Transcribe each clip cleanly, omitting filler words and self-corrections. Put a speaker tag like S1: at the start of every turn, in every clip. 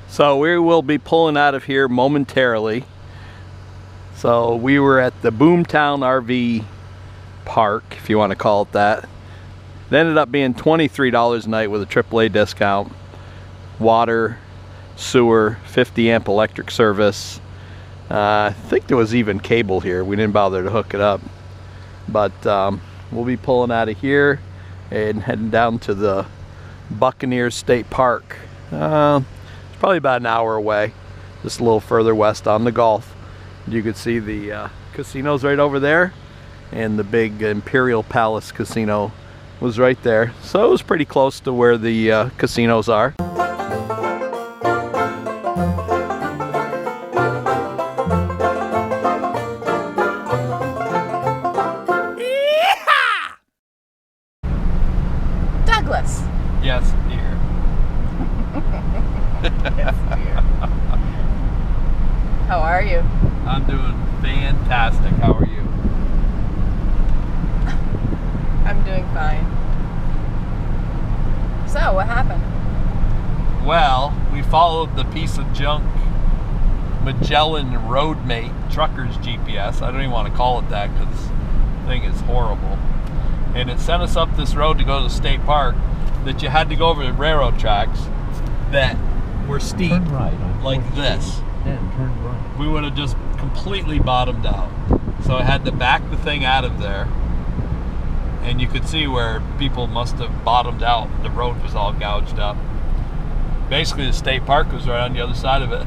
S1: So we will be pulling out of here momentarily. So we were at the Boomtown RV Park, if you want to call it that. It ended up being $23 a night with a AAA discount. Water, sewer, 50 amp electric service. I think there was even cable here. We didn't bother to hook it up. But we'll be pulling out of here and heading down to the Buccaneer State Park. It's probably about an hour away, just a little further west on the Gulf. You can see the casinos right over there, and the big Imperial Palace Casino was right there. So it was pretty close to where the casinos are.
S2: Douglas.
S1: Yes, dear.
S2: Yes, dear. How are you?
S1: I'm doing fantastic. How are you?
S2: I'm doing fine. So, what happened?
S1: Well, we followed the piece of junk Magellan Roadmate Trucker's GPS. I don't even want to call it that because this thing is horrible. And it sent us up this road to go to the state park that you had to go over the railroad tracks that were steep,
S3: turn right on
S1: like
S3: 4th
S1: this.
S3: Street, then turn right.
S1: We would have just completely bottomed out. So I had to back the thing out of there. And you could see where people must have bottomed out. The road was all gouged up. Basically, the state park was right on the other side of it.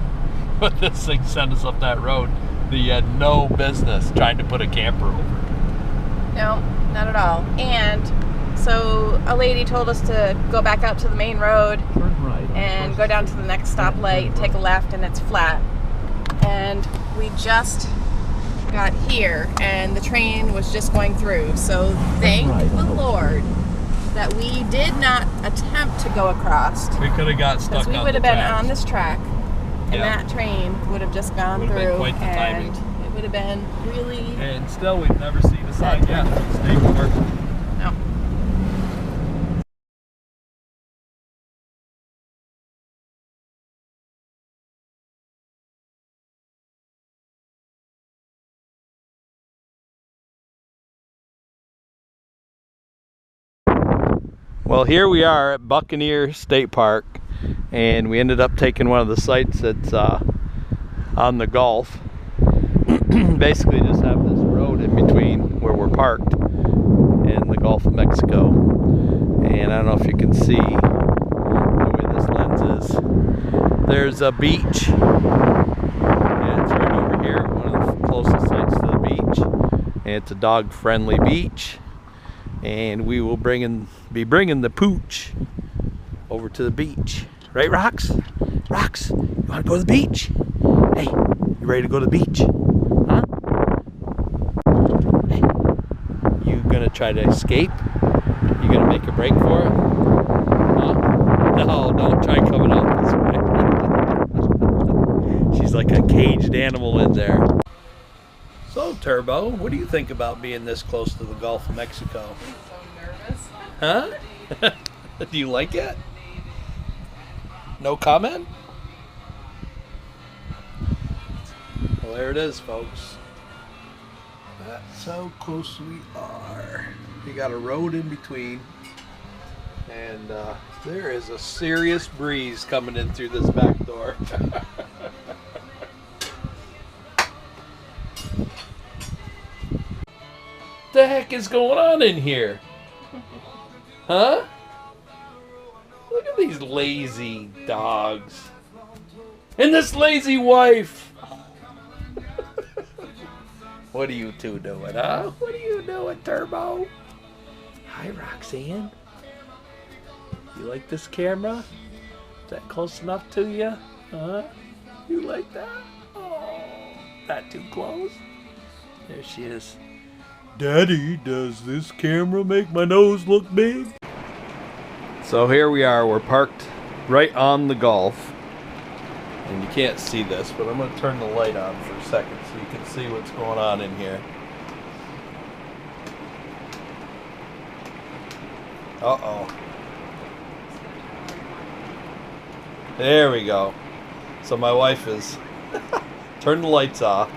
S1: But this thing sent us up that road that you had no business trying to put a camper over.
S2: No, not at all. And so a lady told us to go back out to the main road
S3: Turn right on
S2: and
S3: 1st
S2: go down to
S3: Street,
S2: the next
S3: then
S2: stoplight,
S3: turn
S2: take a
S3: right.
S2: left, and it's flat. And we just got here, and the train was just going through. So thank
S3: right
S2: the
S3: on the-
S2: Lord that we did not attempt to go across.
S1: We could have got stuck
S2: Because we
S1: on
S2: would
S1: the
S2: have been
S1: tracks.
S2: on this track, and
S1: Yeah.
S2: that train would have just gone
S1: Would have been
S2: through,
S1: quite the
S2: and
S1: timing.
S2: it would have been really
S1: And still, we've never seen a sign yet. State park.
S2: no.
S1: Well, here we are at Buccaneer State Park, and we ended up taking one of the sites that's on the Gulf. Basically just have this road in between where we're parked and the Gulf of Mexico. And I don't know if you can see the way this lens is. There's a beach. Yeah, it's right over here, one of the closest sites to the beach. And it's a dog-friendly beach. And we will be bringing the pooch over to the beach. Right, Rox? Rox, you want to go to the beach? Hey, you ready to go to the beach? Huh? Hey, you gonna try to escape? You gonna make a break for it? Huh? No, don't try coming out this way. She's like a caged animal in there. So, Turbo, what do you think about being this close to the Gulf of Mexico?
S2: I'm so nervous.
S1: Huh? Do you like it? No comment? Well, there it is, folks. That's how close we are. You got a road in between, and there is a serious breeze coming in through this back door. The heck is going on in here? Huh? Look at these lazy dogs. And this lazy wife. What are you two doing, huh? What are you doing, Turbo? Hi, Roxanne. You like this camera? Is that close enough to you? Huh? You like that? Oh, not too close? There she is. Daddy, does this camera make my nose look big? So here we are, we're parked right on the Gulf. And you can't see this, but I'm going to turn the light on for a second so you can see what's going on in here. Uh-oh. There we go. So my wife is turned the lights off,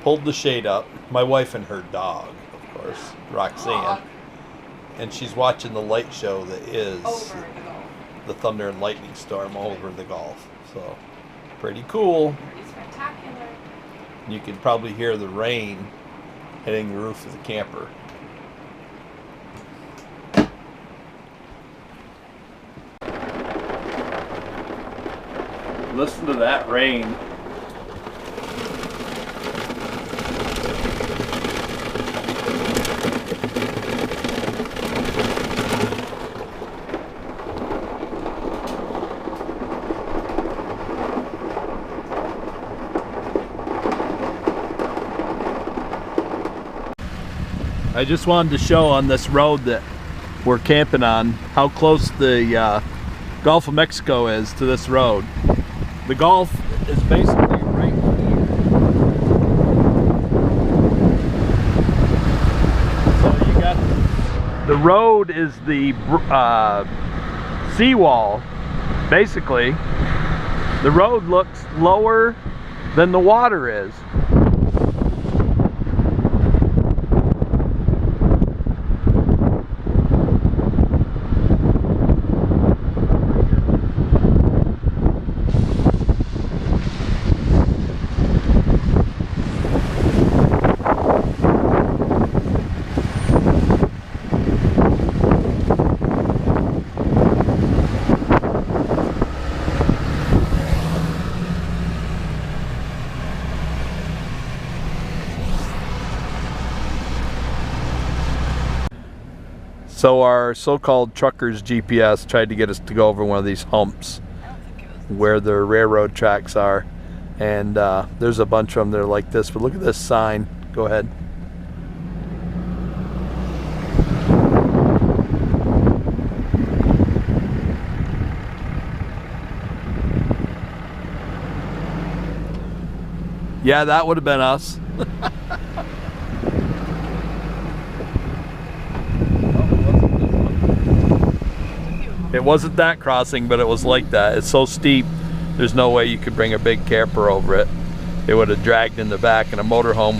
S1: pulled the shade up. My wife and her dog, of course, Roxanne. And she's watching the light show that is
S2: Over the Gulf.
S1: the thunder and lightning storm over the Gulf. So pretty cool.
S2: Pretty spectacular.
S1: You can probably hear the rain hitting the roof of the camper. Listen to that rain. I just wanted to show on this road that we're camping on how close the Gulf of Mexico is to this road. The Gulf is basically right here. So you got the road is the seawall. Basically, the road looks lower than the water is. So our so-called trucker's GPS tried to get us to go over one of these humps where the railroad tracks are. And there's a bunch of them that are like this, but look at this sign. Go ahead. Yeah, that would have been us. It wasn't that crossing, but it was like that. It's so steep, there's no way you could bring a big camper over it. It would have dragged in the back, and a motorhome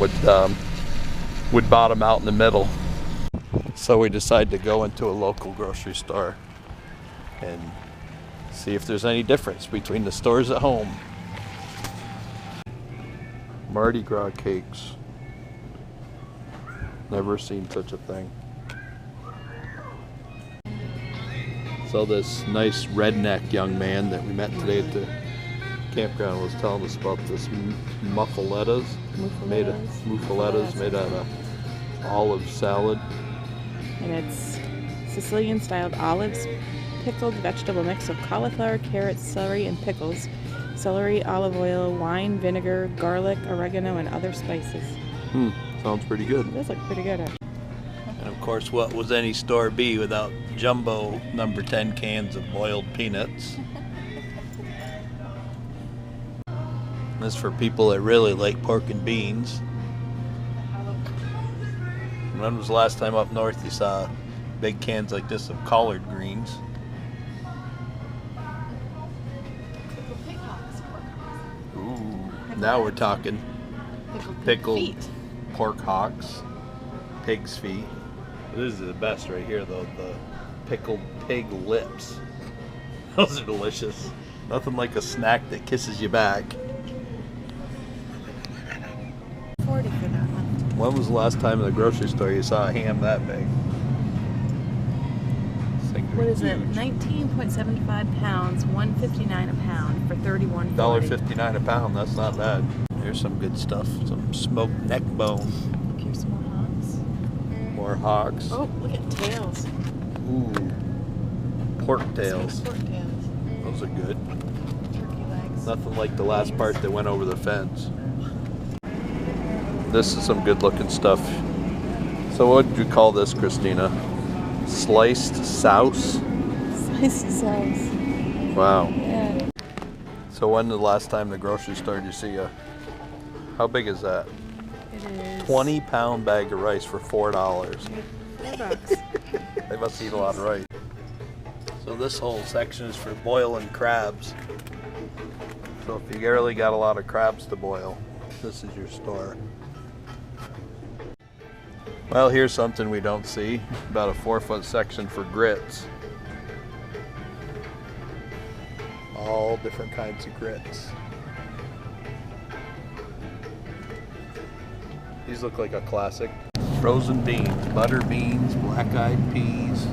S1: would bottom out in the middle. So we decided to go into a local grocery store and see if there's any difference between the stores at home. Mardi Gras cakes. Never seen such a thing. So this nice redneck young man that we met today at the campground was telling us about this muffalettas made out of olive salad.
S4: And it's Sicilian styled olives, pickled vegetable mix of cauliflower, carrots, celery, and pickles, celery, olive oil, wine, vinegar, garlic, oregano, and other spices.
S1: Sounds pretty good.
S4: It does look pretty good, actually.
S1: And of course, what was any store be without jumbo number 10 cans of boiled peanuts? This is for people that really like pork and beans. When was the last time up north you saw big cans like this of collard greens? Ooh, now we're talking. Pickled pork hocks, pig's feet. This is the best right here though, the pickled pig lips. Those are delicious. Nothing like a snack that kisses you back.
S4: $40 for that one.
S1: When was the last time in the grocery store you saw a ham that big?
S4: What is it? 19.75 pounds, $1.59 a pound for $31.40.
S1: $1.59 a pound, that's not bad. Here's some good stuff, some smoked neck bone.
S4: Here's some more hocks.
S1: More hocks.
S4: Oh, look at tails.
S1: Ooh, pork tails.
S4: Pork tails.
S1: Those are good.
S4: Turkey legs.
S1: Nothing like the last part that went over the fence. This is some good looking stuff. So what did you call this, Christina? Sliced souse?
S4: Sliced sauce.
S1: Wow.
S4: Yeah.
S1: So when the last time in the grocery store did you see a, how big is that?
S4: It is
S1: 20-pound bag of rice for $4.
S4: $4.
S1: They must eat a lot of rice. So this whole section is for boiling crabs. So if you really got a lot of crabs to boil, this is your store. Well, here's something we don't see. About a 4-foot section for grits. All different kinds of grits. These look like a classic. Frozen beans, butter beans, black-eyed peas,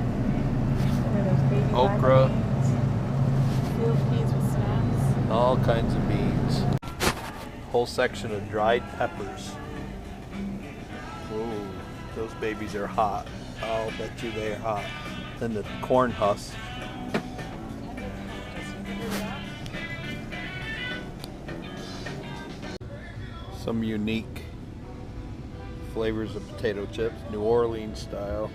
S1: okra,
S4: field peas with snaps.
S1: all kinds of beans. Whole section of dried peppers. Ooh, those babies are hot. I'll bet you they are hot. Then the corn husk. Some unique flavors of potato chips, New Orleans style.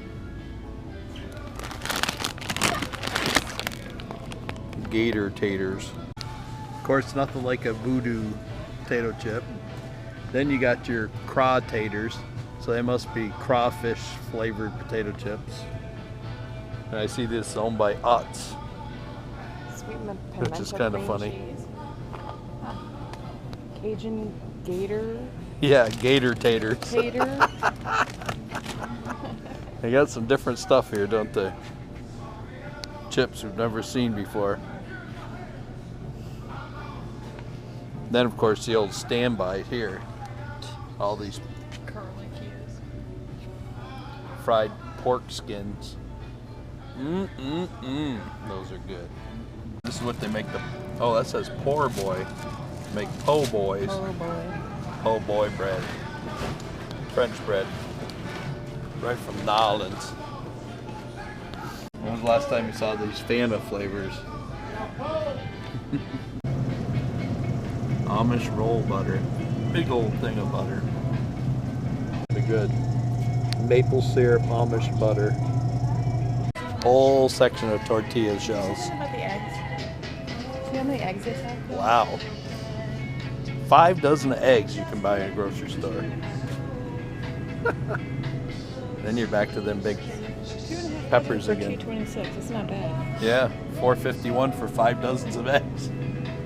S1: Gator taters. Of course, nothing like a voodoo potato chip. Then you got your craw taters, so they must be crawfish flavored potato chips. And I see this owned by Utz, which is kind of funny.
S4: Cajun gator.
S1: Yeah, gator taters.
S4: Tater.
S1: They got some different stuff here, don't they? Chips we've never seen before. Then, of course, the old standby here. All these fried pork skins. Those are good. This is what they make the. Oh, that says poor boy. Make po' boys.
S4: Oh boy.
S1: Po' boy bread. French bread. Right from New Orleans. When was the last time you saw these Fanta flavors? Amish roll butter. Big old thing of butter. Pretty good. Maple syrup Amish butter. Whole section of tortilla shells.
S4: What about the eggs? See how many eggs they have?
S1: Wow. 5 dozen eggs you can buy in a grocery store. Then you're back to them big peppers
S4: for
S1: again.
S4: $2.26. It's not bad.
S1: Yeah, $4.51 for 5 dozens of eggs.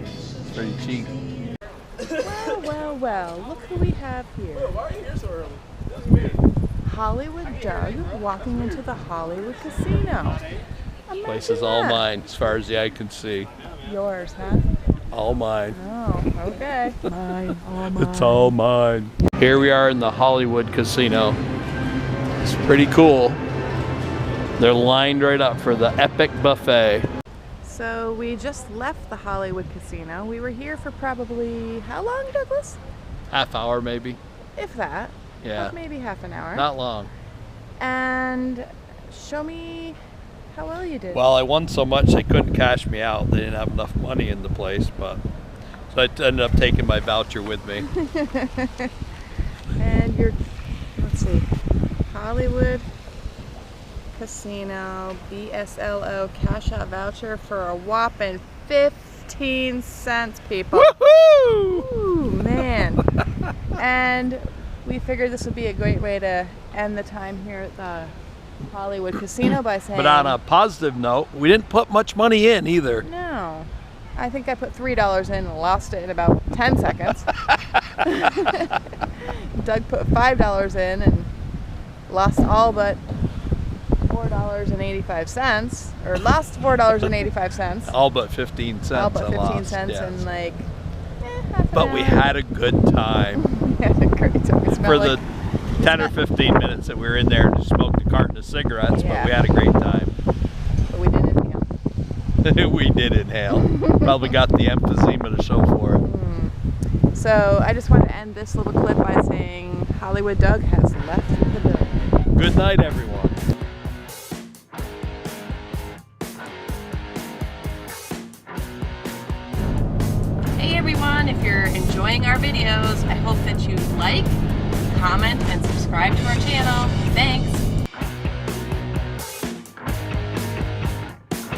S1: It's pretty cheap.
S4: Well, look who we have here.
S3: Why are you here so early? That's weird.
S4: Hollywood Doug walking into the Hollywood Casino.
S1: Place is all mine as far as the eye can see.
S4: Yours, huh?
S1: All mine.
S4: Oh, okay. Mine, all mine.
S1: It's all mine. Here we are in the Hollywood Casino. It's pretty cool. They're lined right up for the epic buffet.
S4: So we just left the Hollywood Casino. We were here for probably, how long, Douglas?
S1: Half hour maybe.
S4: If that.
S1: Yeah.
S4: Maybe half an hour.
S1: Not long.
S4: And show me how well you did.
S1: Well, I won so much they couldn't cash me out. They didn't have enough money in the place, but so I ended up taking my voucher with me.
S4: And your, let's see, Hollywood Casino BSLO cash out voucher for a whopping 15 cents, people.
S1: Woohoo!
S4: Ooh, man. And we figured this would be a great way to end the time here at the Hollywood Casino by saying.
S1: But on a positive note, we didn't put much money in either.
S4: No. I think I put $3 in and lost it in about 10 seconds. Doug put $5 in and lost all but $4.85, or lost $4.85.
S1: All but 15 cents.
S4: All but 15
S1: lost,
S4: cents
S1: yes.
S4: in like half an
S1: But
S4: hour.
S1: we had a good time.
S4: We had a great time. We smelled
S1: For
S4: like,
S1: the 10 or 15 minutes that we were in there and smoked a carton of cigarettes,
S4: Yeah.
S1: but we had a great time.
S4: but we didn't inhale.
S1: We did inhale. Probably got the emphysema to show for it.
S4: So I just want to end this little clip by saying Hollywood Doug has left the building.
S1: Good night, everyone.
S2: Hey everyone, if you're enjoying our videos, I hope that you like, comment, and subscribe to our channel. Thanks!